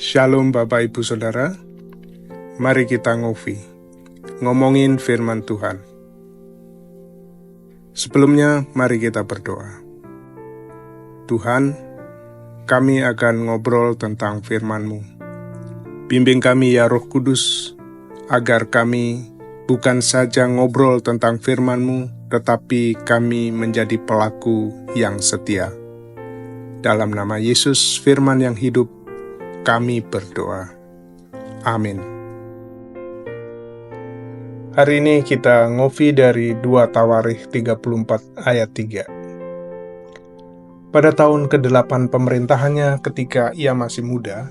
Shalom Bapak Ibu Saudara, mari kita ngomongin firman Tuhan. Sebelumnya mari kita berdoa. Tuhan, kami akan ngobrol tentang firman-Mu. Bimbing kami ya Roh Kudus, agar kami bukan saja ngobrol tentang firman-Mu, tetapi kami menjadi pelaku yang setia. Dalam nama Yesus, firman yang hidup, kami berdoa. Amin. Hari ini kita ngopi dari 2 Tawarikh 34 ayat 3. Pada tahun ke-8 pemerintahannya ketika ia masih muda,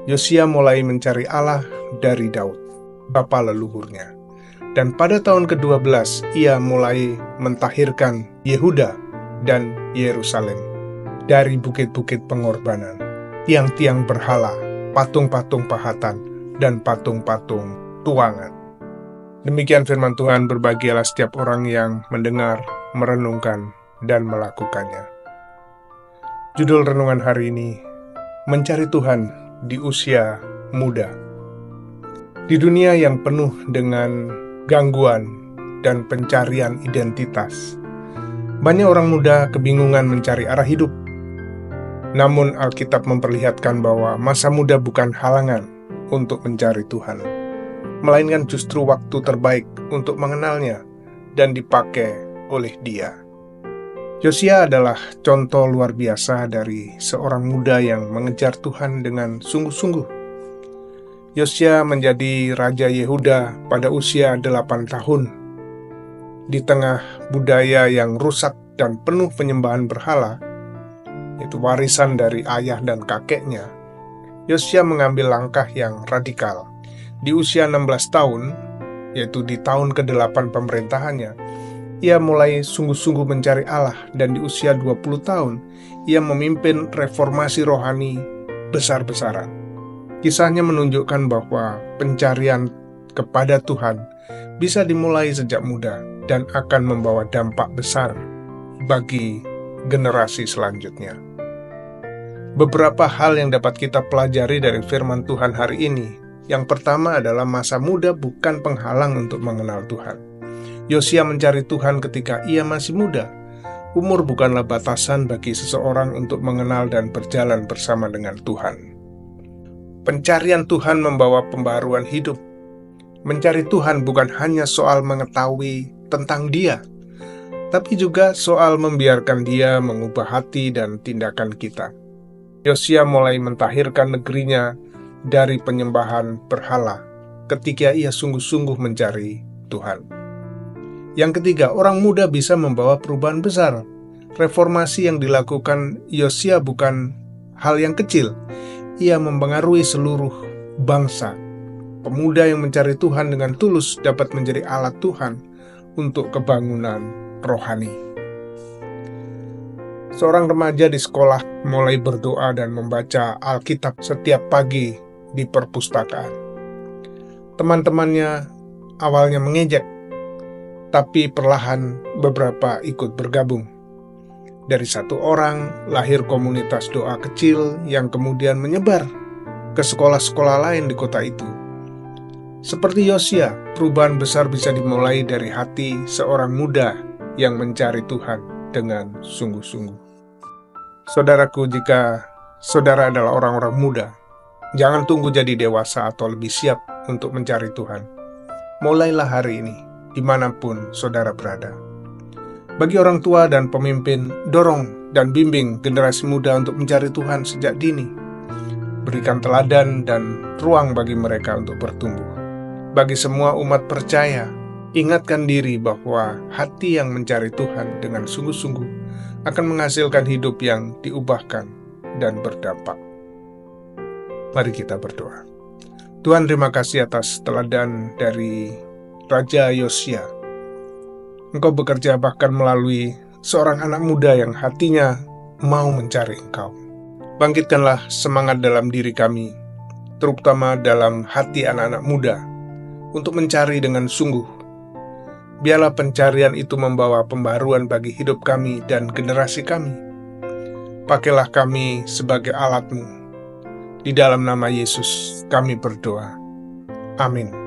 Yosia mulai mencari Allah dari Daud, bapa leluhurnya. Dan pada tahun ke-12 ia mulai mentahirkan Yehuda dan Yerusalem dari bukit-bukit pengorbanan, tiang-tiang berhala, patung-patung pahatan, dan patung-patung tuangan. Demikian firman Tuhan, berbahagialah setiap orang yang mendengar, merenungkan, dan melakukannya. Judul renungan hari ini, Mencari Tuhan di Usia Muda. Di dunia yang penuh dengan gangguan dan pencarian identitas, banyak orang muda kebingungan mencari arah hidup. Namun Alkitab memperlihatkan bahwa masa muda bukan halangan untuk mencari Tuhan, melainkan justru waktu terbaik untuk mengenalnya dan dipakai oleh Dia. Yosia adalah contoh luar biasa dari seorang muda yang mengejar Tuhan dengan sungguh-sungguh. Yosia menjadi Raja Yehuda pada usia 8 tahun. Di tengah budaya yang rusak dan penuh penyembahan berhala, itu warisan dari ayah dan kakeknya, Yosia mengambil langkah yang radikal. Di usia 16 tahun, yaitu di tahun ke-8 pemerintahannya, ia mulai sungguh-sungguh mencari Allah, dan di usia 20 tahun, ia memimpin reformasi rohani besar-besaran. Kisahnya menunjukkan bahwa pencarian kepada Tuhan bisa dimulai sejak muda dan akan membawa dampak besar bagi generasi selanjutnya. Beberapa hal yang dapat kita pelajari dari firman Tuhan hari ini. Yang pertama adalah masa muda bukan penghalang untuk mengenal Tuhan. Yosia mencari Tuhan ketika ia masih muda. Umur bukanlah batasan bagi seseorang untuk mengenal dan berjalan bersama dengan Tuhan. Pencarian Tuhan membawa pembaruan hidup. Mencari Tuhan bukan hanya soal mengetahui tentang Dia, tapi juga soal membiarkan Dia mengubah hati dan tindakan kita. Yosia mulai mentahirkan negerinya dari penyembahan berhala ketika ia sungguh-sungguh mencari Tuhan. Yang ketiga, orang muda bisa membawa perubahan besar. Reformasi yang dilakukan Yosia bukan hal yang kecil. Ia mempengaruhi seluruh bangsa. Pemuda yang mencari Tuhan dengan tulus dapat menjadi alat Tuhan untuk kebangunan rohani. Seorang remaja di sekolah mulai berdoa dan membaca Alkitab setiap pagi di perpustakaan. Teman-temannya awalnya mengejek, tapi perlahan beberapa ikut bergabung. Dari satu orang lahir komunitas doa kecil yang kemudian menyebar ke sekolah-sekolah lain di kota itu. Seperti Yosia, perubahan besar bisa dimulai dari hati seorang muda yang mencari Tuhan dengan sungguh-sungguh. Saudaraku, jika saudara adalah orang-orang muda, jangan tunggu jadi dewasa atau lebih siap untuk mencari Tuhan. Mulailah hari ini, dimanapun saudara berada. Bagi orang tua dan pemimpin, dorong dan bimbing generasi muda untuk mencari Tuhan sejak dini. Berikan teladan dan ruang bagi mereka untuk bertumbuh. Bagi semua umat percaya, ingatkan diri bahwa hati yang mencari Tuhan dengan sungguh-sungguh akan menghasilkan hidup yang diubahkan dan berdampak. Mari kita berdoa. Tuhan, terima kasih atas teladan dari Raja Yosia. Engkau bekerja bahkan melalui seorang anak muda yang hatinya mau mencari Engkau. Bangkitkanlah semangat dalam diri kami, terutama dalam hati anak-anak muda, untuk mencari dengan sungguh. Biarlah pencarian itu membawa pembaruan bagi hidup kami dan generasi kami. Pakailah kami sebagai alat-Mu, Di dalam nama Yesus kami berdoa. Amin.